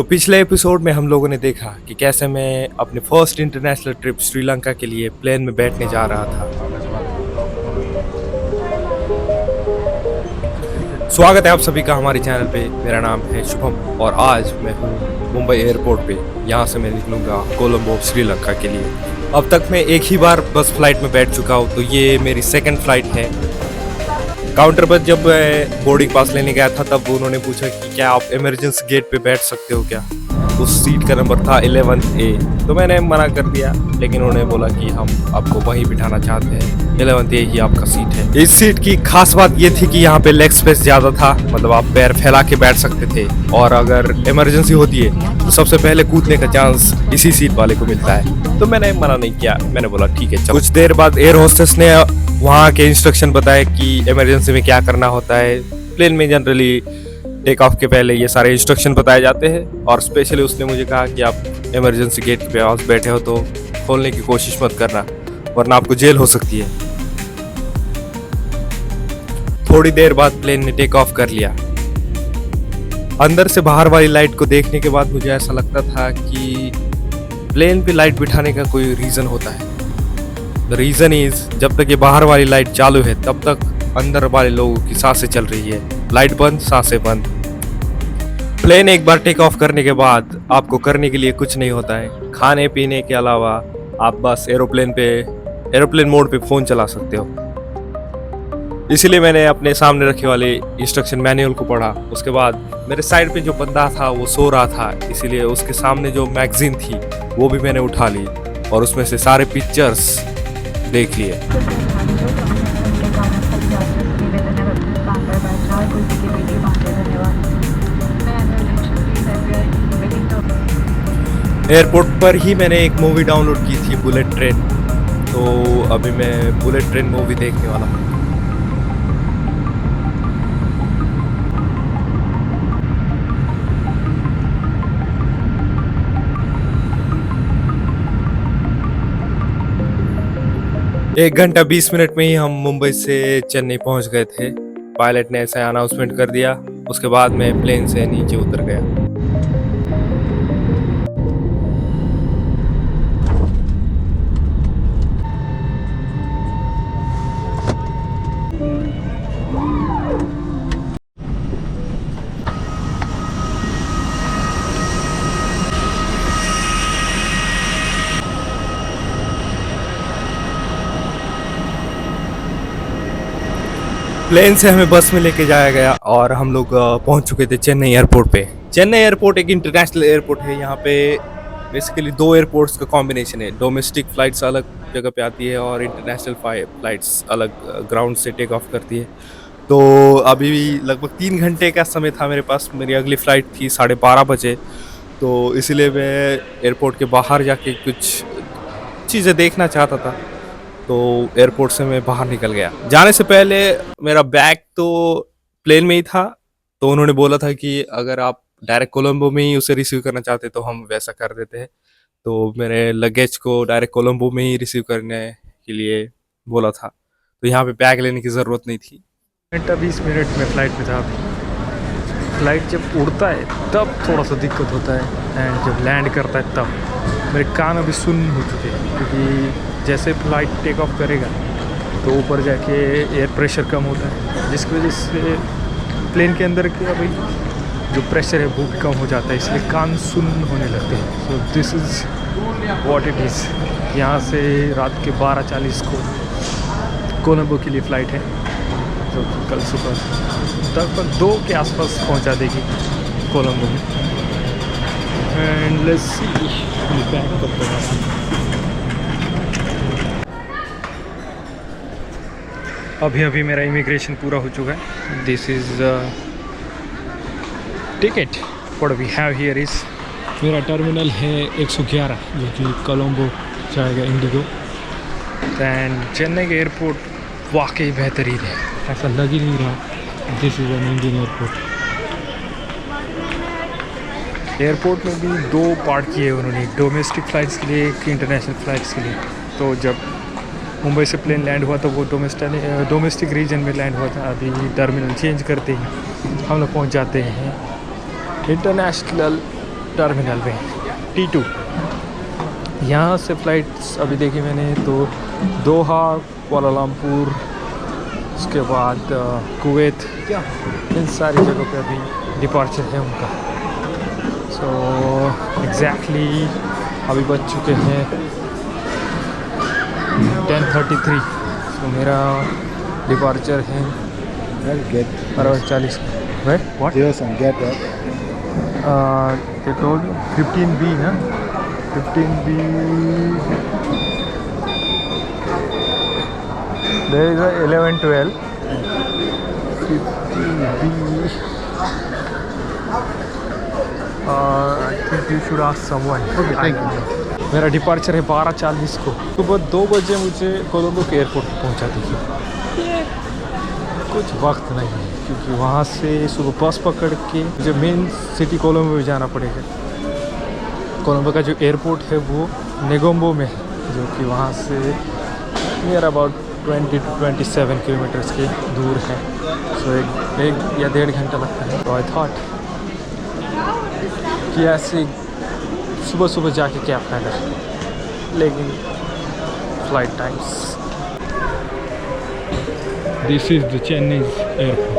तो पिछले एपिसोड में हम लोगों ने देखा कि कैसे मैं अपने फर्स्ट इंटरनेशनल ट्रिप श्रीलंका के लिए प्लेन में बैठने जा रहा था। स्वागत है आप सभी का हमारे चैनल पे। मेरा नाम है शुभम और आज मैं हूँ मुंबई एयरपोर्ट पे। यहाँ से मैं निकलूंगा कोलंबो श्रीलंका के लिए। अब तक मैं एक ही बार बस फ्लाइट में बैठ चुका हूँ, तो ये मेरी सेकंड फ्लाइट है। काउंटर पर जब मैं बोर्डिंग पास लेने गया था तब उन्होंने पूछा कि क्या आप इमरजेंसी गेट पे बैठ सकते हो क्या। उस सीट का नंबर था 11A, तो मैंने मना कर दिया, लेकिन उन्होंने बोला कि हम आपको वहीं बिठाना चाहते हैं, 11A ही आपका सीट है। इस सीट की खास बात ये थी कि यहाँ पे लेग स्पेस ज़्यादा था, मतलब आप पैर फैला के बैठ सकते थे और अगर इमरजेंसी होती है तो सबसे पहले कूदने का चांस इसी सीट वाले को मिलता है। तो मैंने मना नहीं किया, मैंने बोला ठीक है चलो। कुछ देर बाद एयर होस्टेस ने वहाँ के इंस्ट्रक्शन बताए कि इमरजेंसी में क्या करना होता है। प्लेन में जनरली टेक ऑफ के पहले ये सारे इंस्ट्रक्शन बताए जाते हैं, और स्पेशली उसने मुझे कहा कि आप इमरजेंसी गेट पे पास बैठे हो तो खोलने की कोशिश मत करना, वरना आपको जेल हो सकती है। थोड़ी देर बाद प्लेन ने टेक ऑफ कर लिया। अंदर से बाहर वाली लाइट को देखने के बाद मुझे ऐसा लगता था कि प्लेन पे लाइट बिठाने का कोई रीज़न होता है। द रीज़न इज, जब तक ये बाहर वाली लाइट चालू है तब तक अंदर वाले लोगों की सांसें चल रही है, लाइट बंद सांसें बंद। प्लेन एक बार टेक ऑफ करने के बाद आपको करने के लिए कुछ नहीं होता है खाने पीने के अलावा। आप बस एरोप्लेन मोड पे फ़ोन चला सकते हो। इसीलिए मैंने अपने सामने रखे वाले इंस्ट्रक्शन मैनुअल को पढ़ा। उसके बाद मेरे साइड पे जो बंदा था वो सो रहा था, इसीलिए उसके सामने जो मैगजीन थी वो भी मैंने उठा ली और उसमें से सारे पिक्चर्स देख लिए। एयरपोर्ट पर ही मैंने एक मूवी डाउनलोड की थी, बुलेट ट्रेन। तो अभी मैं बुलेट ट्रेन मूवी देखने वाला हूँ। एक घंटा 20 मिनट में ही हम मुंबई से चेन्नई पहुंच गए थे। पायलट ने ऐसा अनाउंसमेंट कर दिया। उसके बाद मैं प्लेन से नीचे उतर गया। प्लेन से हमें बस में लेके जाया गया और हम लोग पहुंच चुके थे चेन्नई एयरपोर्ट पे। चेन्नई एयरपोर्ट एक इंटरनेशनल एयरपोर्ट है। यहाँ पे बेसिकली दो एयरपोर्ट्स का कॉम्बिनेशन है। डोमेस्टिक फ्लाइट्स अलग जगह पे आती है और इंटरनेशनल फ्लाइट्स अलग ग्राउंड से टेक ऑफ करती है। तो अभी लगभग 3 घंटे का समय था मेरे पास। मेरी अगली फ़्लाइट थी 12:30 बजे, तो इसीलिए मैं एयरपोर्ट के बाहर जाके कुछ चीज़ें देखना चाहता था। तो एयरपोर्ट से मैं बाहर निकल गया। जाने से पहले मेरा बैग तो प्लेन में ही था, तो उन्होंने बोला था कि अगर आप डायरेक्ट कोलंबो में ही उसे रिसीव करना चाहते तो हम वैसा कर देते हैं। तो मेरे लगेज को डायरेक्ट कोलंबो में ही रिसीव करने के लिए बोला था, तो यहाँ पे बैग लेने की ज़रूरत नहीं थी। घंटा 20 मिनट में फ़्लाइट में था। फ्लाइट जब उड़ता है तब थोड़ा सा दिक्कत होता है, एंड जब लैंड करता है तब मेरे कान अभी सुन्न हो चुके हैं, क्योंकि जैसे फ्लाइट टेक ऑफ करेगा तो ऊपर जाके एयर प्रेशर कम होता है, जिसकी वजह से प्लेन के अंदर के अभी जो प्रेशर है वो भी कम हो जाता है, इसलिए कान सुन्न होने लगते हैं। So this is what it is. यहाँ से रात के 12:40 को कोलंबो के लिए फ़्लाइट है, जो कल सुबह लगभग 2 के आसपास पहुँचा देगी कोलंबो में। एंड लेट्स सी बैक कब तक आती है। अभी मेरा इमिग्रेशन पूरा हो चुका है। This is ticket. What we have here is, मेरा टर्मिनल है 111 जो कि कोलंबो जाएगा इंडिगो। एंड चेन्नई का एयरपोर्ट वाकई बेहतरीन है, ऐसा लग ही नहीं रहा this is an Indian airport. Airport में भी 2 पार्ट किए उन्होंने, डोमेस्टिक फ़्लाइट्स के लिए, एक इंटरनेशनल फ़्लाइट्स के लिए। तो जब मुंबई से प्लेन लैंड हुआ तो वो डोमेस्टिक रीजन में लैंड हुआ था। अभी टर्मिनल चेंज करते ही हम लोग पहुंच जाते हैं इंटरनेशनल टर्मिनल में T2। यहाँ से फ़्लाइट्स अभी देखी मैंने तो दोहा, कुआलालंपुर, उसके बाद कुवैत, इन सारी जगहों पे अभी डिपार्चर है उनका। सो एग्जैक्टली अभी बज चुके हैं 10:33। तो मेरा डिपार्चर है around 40। Right? What? Yes, and get that. They told me 15B, ना? 15B. There is a 11-12. 15B. I think you should ask someone. Okay, thank you. मेरा डिपार्चर है 12:40 को। सुबह 2 बजे मुझे कोलंबो के एयरपोर्ट पहुंचा दीजिए। कुछ वक्त नहीं है क्योंकि वहाँ से सुबह बस पकड़ के मुझे मेन सिटी कोलंबो में जाना पड़ेगा। कोलंबो का जो एयरपोर्ट है वो नेगोम्बो में है, जो कि वहाँ से नियर अबाउट 20 to 27 किलोमीटर्स के दूर है। सो एक या 1.5 घंटा लगता है। तो आई थॉट कि ऐसे सुबह सुबह जाके क्या फ़ायदा, लेकिन flight times. This is the Chennai airport.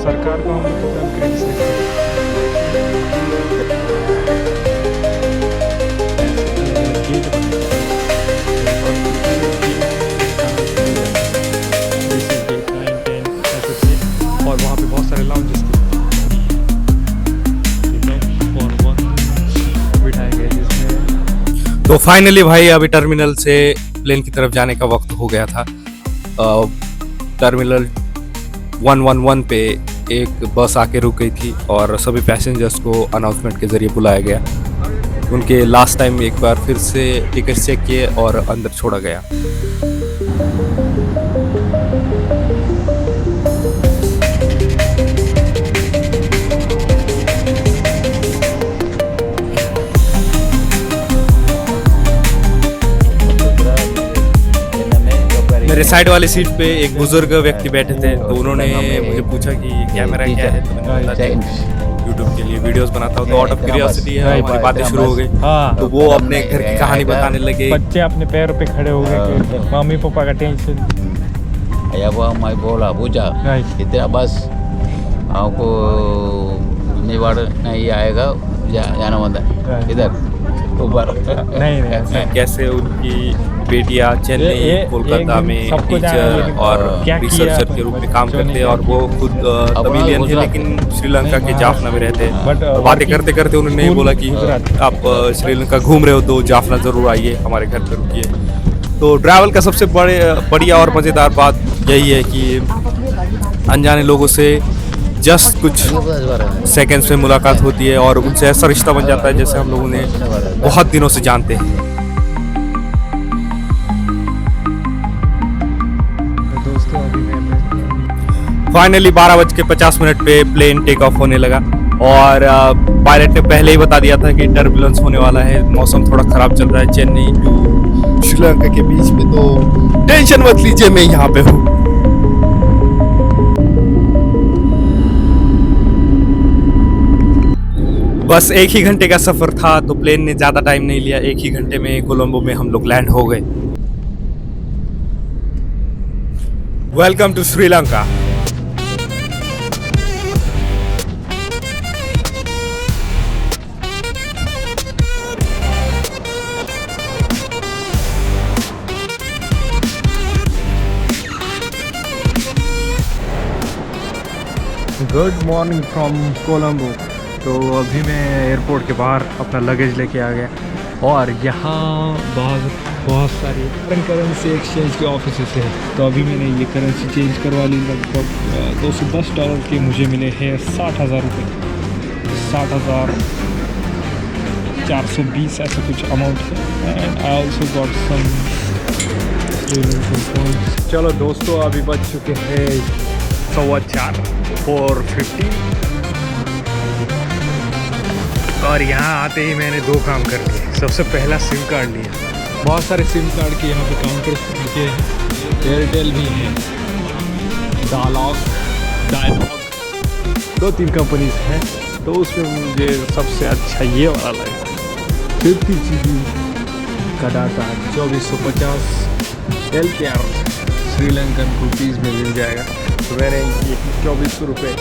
सरकार को हम लोग एकदम क्रेडिट और वहाँ पे बहुत सारे लाउंजेस थे बिठाए गए जिसमें। तो फाइनली भाई अभी टर्मिनल से प्लेन की तरफ जाने का वक्त हो गया था। टर्मिनल 111 पे एक बस आके रुक गई थी और सभी पैसेंजर्स को अनाउंसमेंट के ज़रिए बुलाया गया। उनके लास्ट टाइम एक बार फिर से टिकट चेक किए और अंदर छोड़ा गया। मेरे साइड वाली सीट पे एक बुजुर्ग व्यक्ति बैठे थे, तो उन्होंने मुझे पूछा कि कैमरा क्या है, तो मैंने बता दिया यूट्यूब के लिए वीडियोस बनाता हूँ। तो आउट ऑफ क्यूरियोसिटी हमारी बातें शुरू हो गई। तो वो अपने घर की कहानी बताने लगे। बच्चे अपने पैरों पे खड़े हो गए कि मम्मी पापा का tension. Ayah buang mai bola bujang. Right. Kita बस आपको नहीं बार नहीं आएगा जाना होता है इधर ऊपर। नहीं कैसे उनकी बेटियां चेन्नई, कोलकाता में टीचर और रिसर्चर के रूप में काम करते हैं, और वो खुद तमिलियन थे लेकिन श्रीलंका के जाफना में रहते हैं। बातें करते करते उन्होंने बोला कि आप श्रीलंका घूम रहे हो तो जाफना ज़रूर आइए, हमारे घर पे रुकिए। तो ट्रैवल का सबसे बढ़िया और मज़ेदार बात यही है कि अनजाने लोगों से जस्ट कुछ सेकंड्स में मुलाकात होती है और उनसे ऐसा रिश्ता बन जाता है जैसे हम लोग उन्हें बहुत दिनों से जानते हैं। दोस्तों अभी फाइनली 12:50 पे प्लेन टेक ऑफ होने लगा और पायलट ने पहले ही बता दिया था कि टर्बुलेंस होने वाला है। मौसम थोड़ा ख़राब चल रहा है चेन्नई टू श्रीलंका के बीच में, तो टेंशन मत लीजिए, मैं यहाँ पे हूँ। बस 1 ही घंटे का सफ़र था, तो प्लेन ने ज़्यादा टाइम नहीं लिया। 1 ही घंटे में कोलंबो में हम लोग लैंड हो गए। Welcome to Sri Lanka. Good morning from Colombo. तो अभी मैं एयरपोर्ट के बाहर अपना लगेज लेके आ गया और यहाँ बहुत सारी करेंसी एक्सचेंज के ऑफिसेस हैं। तो अभी मैंने ये करेंसी चेंज करवा ली। लगभग $210 के मुझे मिले हैं 60,000 रुपये, 60,420 ऐसा कुछ अमाउंट है। And I also got some points. चलो दोस्तों अभी बज चुके हैं 4:50 और यहाँ आते ही मैंने 2 काम कर लिए। सबसे पहला सिम कार्ड लिया। बहुत सारे सिम कार्ड के यहाँ पे काउंटर्स लिखे हैं, एयरटेल भी है, डायलॉग 2-3 कंपनीज हैं, तो उसमें मुझे सबसे अच्छा ये वाला लगा। 50 GB का डाटा 2450 LKR श्रीलंकन रुपीज़ में मिल जाएगा। तो मैंने ये 2400 रुपये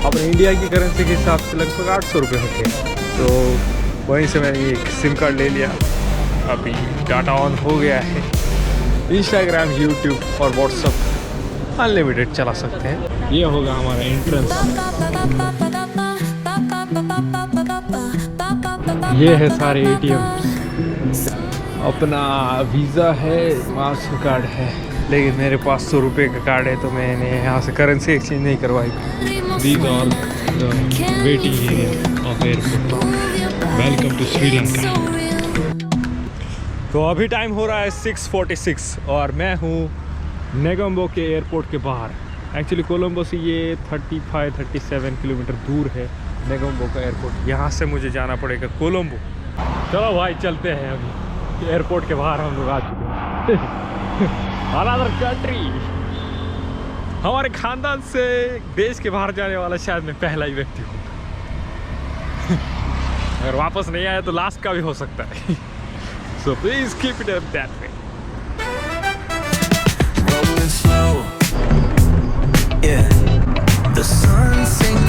अपने इंडिया की करेंसी के हिसाब से लगभग 800 रुपये होते हैं। तो वहीं से मैंने एक सिम कार्ड ले लिया। अभी डाटा ऑन हो गया है। इंस्टाग्राम, यूट्यूब और व्हाट्सअप अनलिमिटेड चला सकते हैं। ये होगा हमारा एंट्रेंस। ये है सारे ATM। अपना वीज़ा है, मास्टर कार्ड है, लेकिन मेरे पास 100 रुपये का कार्ड है, तो मैंने यहाँ से करेंसी एक्सचेंज नहीं करवाई। These are the waiting area of airport. Welcome to Sri Lanka. तो अभी टाइम हो रहा है 6:46 और मैं हूँ नेगोम्बो के एयरपोर्ट के बाहर। एक्चुअली कोलंबो से ये 35-37 किलोमीटर दूर है नेगोम्बो का एयरपोर्ट। यहाँ से मुझे जाना पड़ेगा कोलंबो। चलो भाई चलते हैं। अभी एयरपोर्ट के बाहर हम लोग आ चुके हैं। Another country. हमारे खानदान से देश के बाहर जाने वाला शायद मैं पहला ही व्यक्ति हूँ। अगर वापस नहीं आया तो लास्ट का भी हो सकता है। So please keep it up that way. Rolling slow, yeah. The sun sinks